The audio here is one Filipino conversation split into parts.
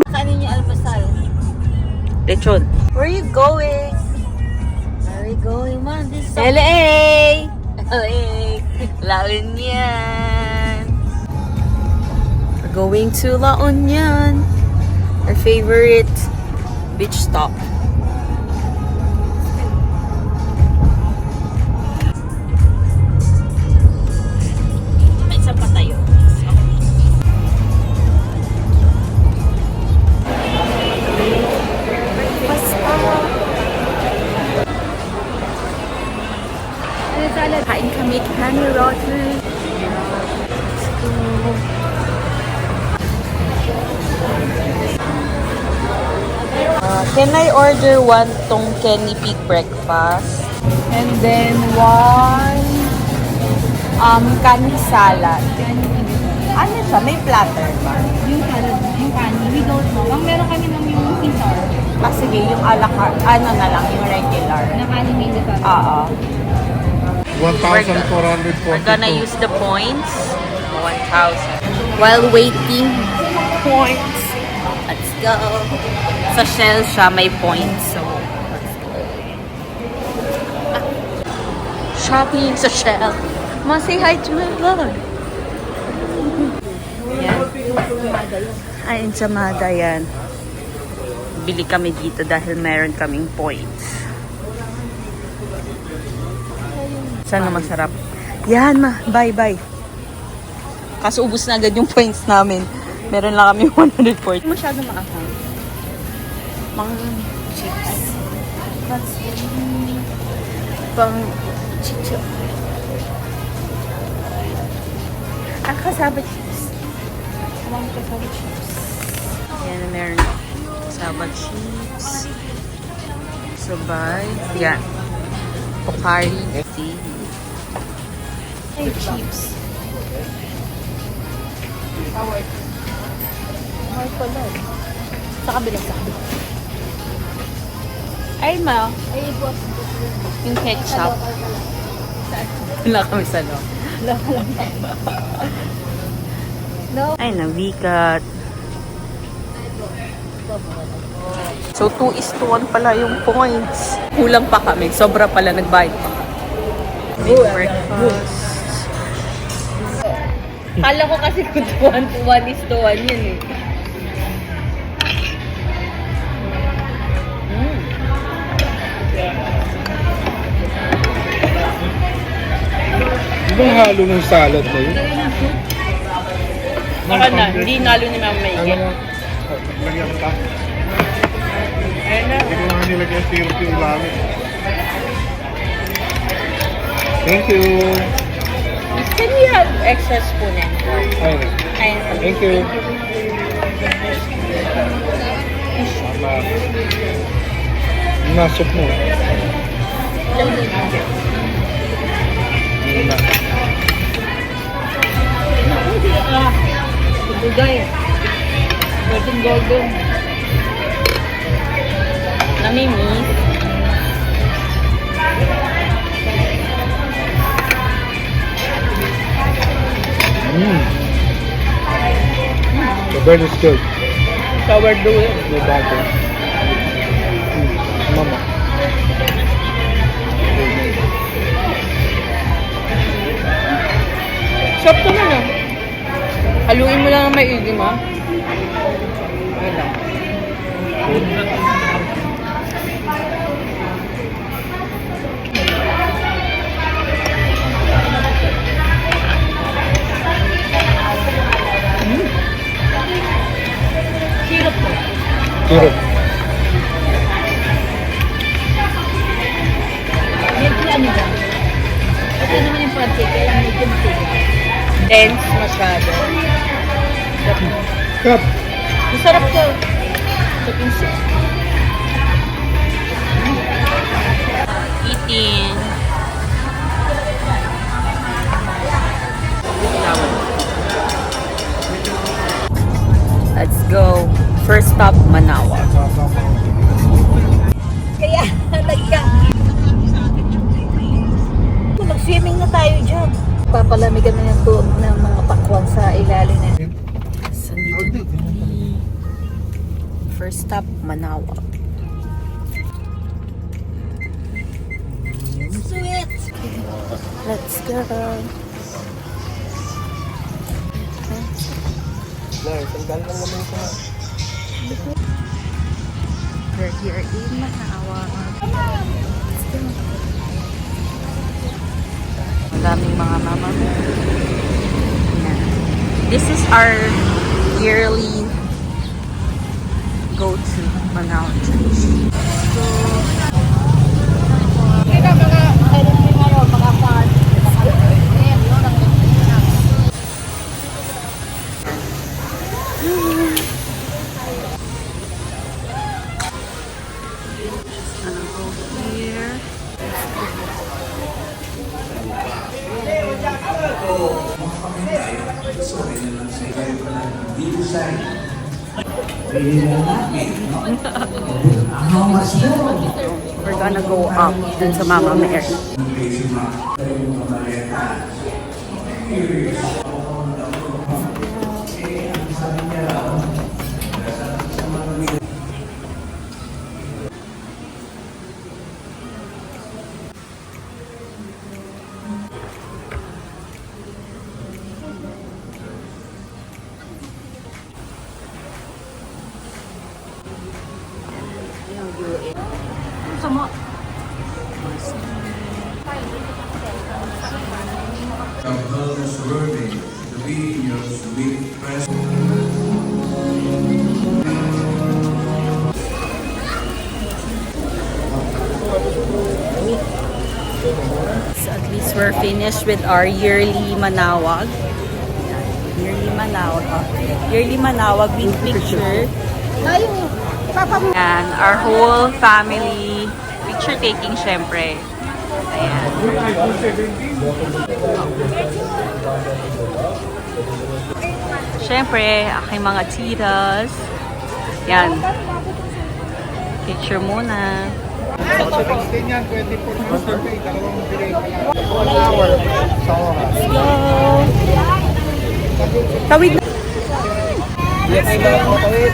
Kanin niya almasal. Lechon. Where are you going? Where are you going, man? This is LA! LA! La Union! We're going to La Union. Our favorite beach stop. May isa pa tayo. Kain kami Canny Rotten. Let's go. Can I order one tong Kenny Pig breakfast? And then one Canny salad. Ano siya? May platter ba? Yung salad, yung kanin, we don't know. Ang meron kami ng yung Caesar Ah, sige, yung a la carte. Ano na lang, yung regular. na kanin may salad. Oo. 1,442. We're gonna use the points. 1,000. While waiting, points. Let's go. Sa Shell siya, may points. So, let's go. Shopping sa Shell. Ma, say hi to my vlog. Yan. Ay, ensamada yan. Bili kami dito dahil meron kaming points. Sana masarap. Yan, ma. Bye-bye. Kaso ubus na agad yung points namin. Meron lang kami 100 points. Masyado maahang. Pang chips. That's pang chicho. Ang kasaba chips. Ang kasaba chips. Yan, meron kasaba chips. Sabay. Yan. Pocari. Ay, chips. Howard pala. Sa kabila, sa kabila. Ay, ma. Ay, boss. Yung ketchup. Wala kami sa loob. No. Ay, nabigat. So, 2:1 pala yung points. Kulang pa kami. Sobra pala, nagbayad pa. Breakfast. Kala ko kasi kung 1:1 yan eh. Di ba halo ng salad na yun? Baka na, hindi nalo ni Mama Ano Maigit. mo? Lagyan ka. Ayun na. Hindi ko naman nilagyan syrup yung lamin. Thank you. Can we have extra spoon and fork? Ayun. Ayun. Thank you. Tama. Yung nasok mo. Yun na. Bugay. Golden. Namimiss. The bread is good. Sourdough yun. No butter. Mama. Sarap naman ah. Haluin mo lang ang maigi mo. Ayun lang. Syrup po. Syrup. Medyo ano ba? Ito naman yung pancake, kaya lang medyo matigil. Dense masyado. Cup. Masarap to. Chicken soup. Eating. Let's go. First stop, Manaoag. Kaya, nagka. na tayo dyan. Papalamigan na yung tuon ng mga pakwang sa ilalim na. First stop, Manawag. Sweet! Let's go. We're here in Manawag. Let's go. Maraming mga mama. Yan. This is our yearly go to Manawag Church. So, here. We're gonna go up dun sa Mama Mary. Sama. Of those worthy to be your sweet presence. So at least we're finished with our yearly Manawag. Yearly Manawag. Yearly Manawag with picture. And our whole family picture taking syempre. Ayan. Syempre, aking mga titas. Yan. Picture muna. Ganyan, 24 hours per day, dalawang delay ka lang. 1 hour sa oras. Go! Tawid na. Yes, tawid.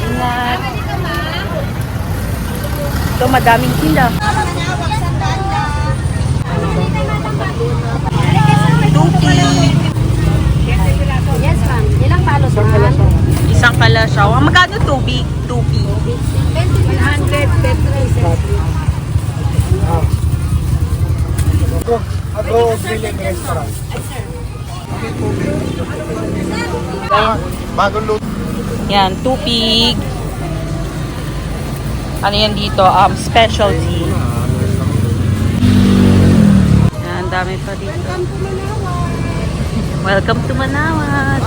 Ingat. Ito, madaming tinda. Tupi. Yes, ma'am. Ilang palos, ma'am? Isang kalasyaw. Magkano tubig? Tupi. 100 pesos. Agro Grilling Restaurant. Bagong luto. Yan, tupig. Ano yan dito? Specialty. Yan, dami pa dito. Welcome to Manawag.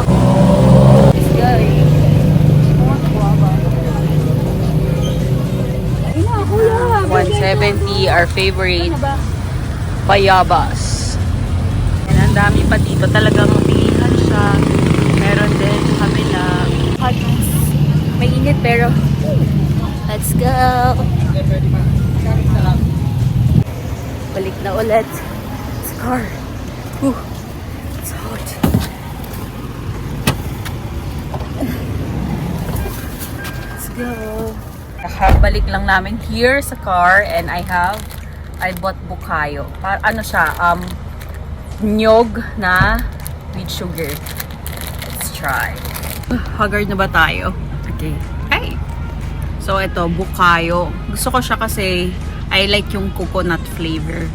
Let's go. 170, our favorite bayabas. Yan, ang dami pa dito. Talagang pilihan siya. Meron din sa kabila. Mainit pero let's go. Balik na ulit sa car. It's hot. Let's go. Nakabalik lang namin here sa car and I bought bukayo. Ano siya? Nyog na with sugar. Let's try. Haggard na ba tayo? Okay. Hey! So, ito, bukayo. Gusto ko siya kasi I like yung coconut flavor.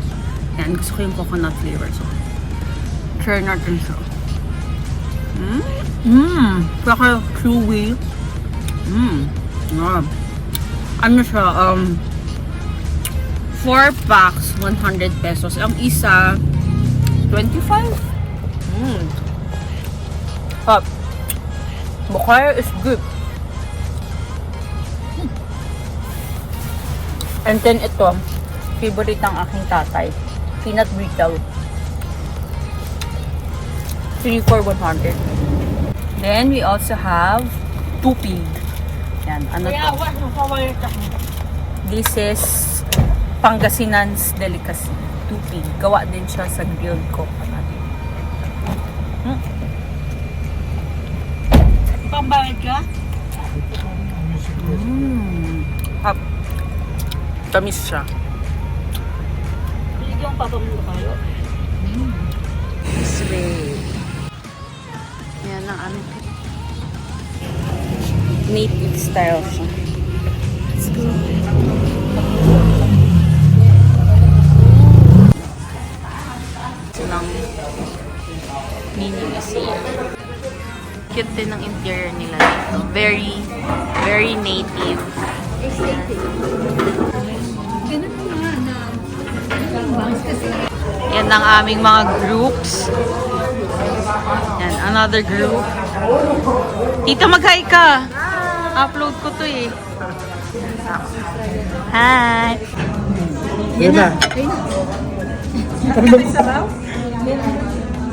Yan, gusto ko yung coconut flavor. So, try natin siya. Saka chewy. Ano siya, 4 packs, 100 pesos. Ang isa, 25? Hot. Bukayo is good. And then ito, favorite ng aking tatay. Peanut brittle. 3 for 100. Then we also have tupig. Yan, ano to? This is Pangasinan's delicacy. tupig. Gawa din siya sa grilled coconut. Pambayad ka? Hap. Tamis siya. Hindi yung papamulo kayo. Sweet. Yan ang ano. Native style siya. Let's go. Ito ng mini museum. Cute din ang interior nila dito. Very, very native. Yan ang aming mga groups. Yan, another group. Tito, mag-hi ka. Upload ko to eh. Hi! Yan na.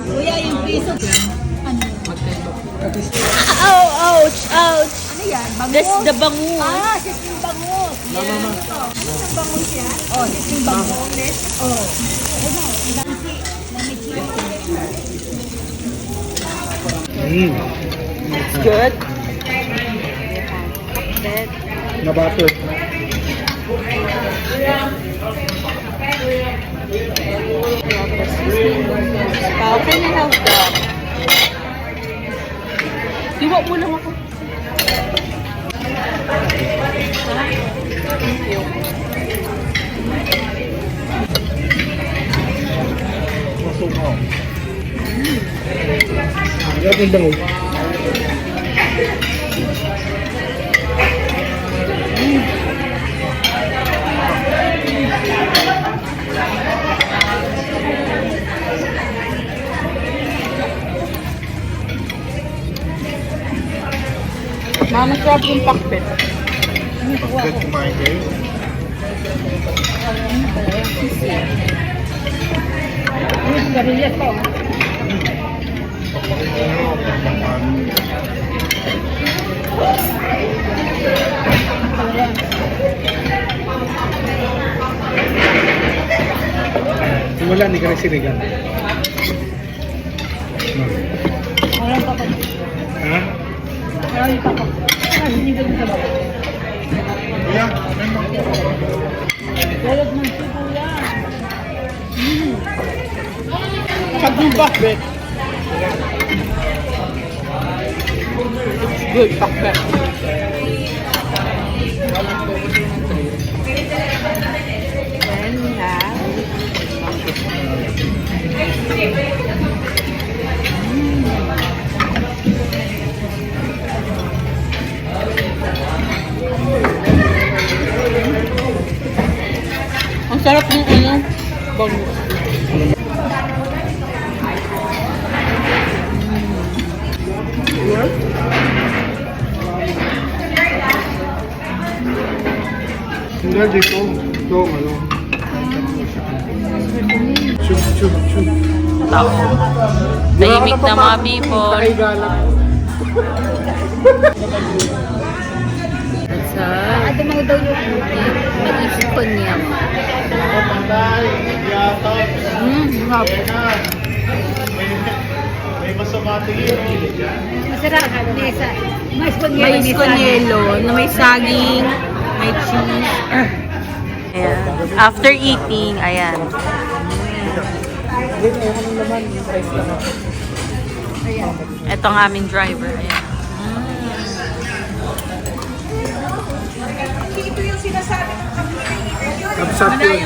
Kuya, yung piso. Oh, ouch, ouch. Ano yan? Bangus? That's the bangus. Ah, sising bangus. Yan. Ano yung bangus yan? Oh, sising bangus. Oh. It's good. Na-butter. Okay na lang ka. Iwa mo lang ako. Thank you. Masukaw. Yan yung bango. Mama, sarap yung pakpet. Bakit kumain kayo? Garillas pa. Wala, hindi ka nagsiligan. Walang pa pa. Ha? Walang pa pa. Ah, hindi ka sa baba. Kuya, memang. Walang man si kuya. Kagong bakit? Good, pakpet. Then we have ang sarap ng ano, bangus. Hindi dito. Ito, ano. Chub, chub, chub. Tao. Tahimik na mga people. Nakahigalang. Sa Ate mga daw yung naisip ko niya. May masama tingin. masarap. Nesa. Mais con Mais con yelo na may saging, may cheese. Ayan. After eating, ayan. Ito ang aming driver. Ayan. Kapsat yun.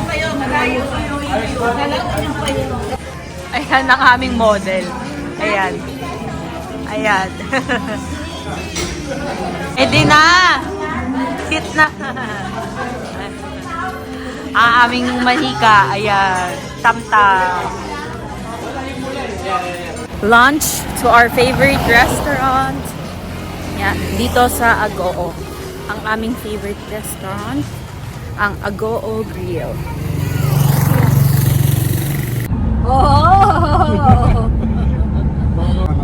Ayan ang aming model. Ayan. Ayan. Eh di na! Sit na! Ang aming manika. Ayan. Tamtam. Lunch to our favorite restaurant. Yan, dito sa Agoo. Ang aming favorite restaurant, ang Agoo Grill. Oh!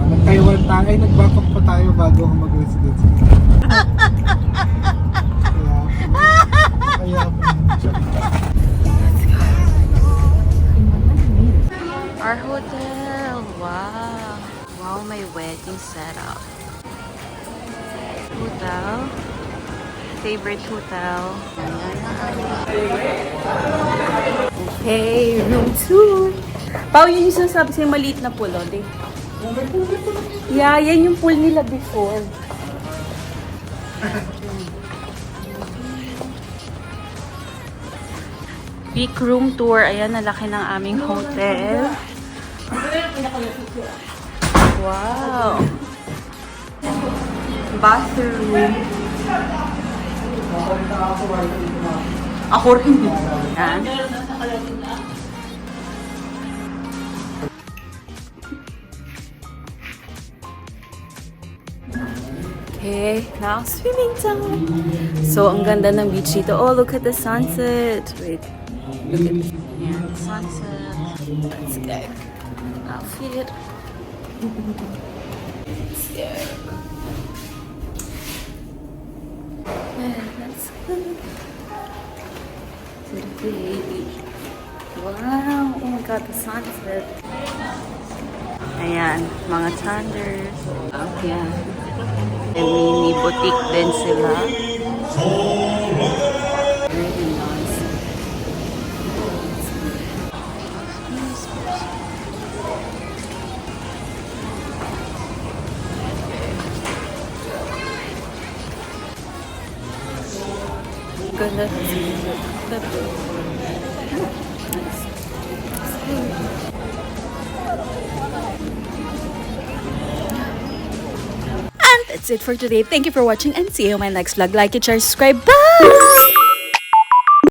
Nag-Taiwan tayo. Ay, nag-backup pa tayo bago ako mag-residence. Kaya Our hotel. Wow. Wow, may wedding setup. Hotel. Favorite hotel. Okay, room tour. Pao, yun yung sinasabi sa'yo maliit na pool, di? Yeah, yan yung pool nila before. Big room tour. Ayan, nalaki ng aming hotel. Wow. Bathroom. Ako rin. Yan. Okay, now swimming time. So, ang ganda ng beach dito. Oh, look at the sunset. Wait. Look at this. Yeah, the sunset. Let's go. Outfit. Let's go. Let's go. To the baby. Wow. Oh my God, the sunset. Ayan, mga tanders. Ayan. May mini boutique din sila. Really nice. Ganda. That's it for today. Thank you for watching and see you in my next vlog. Like it, share, subscribe. Bye!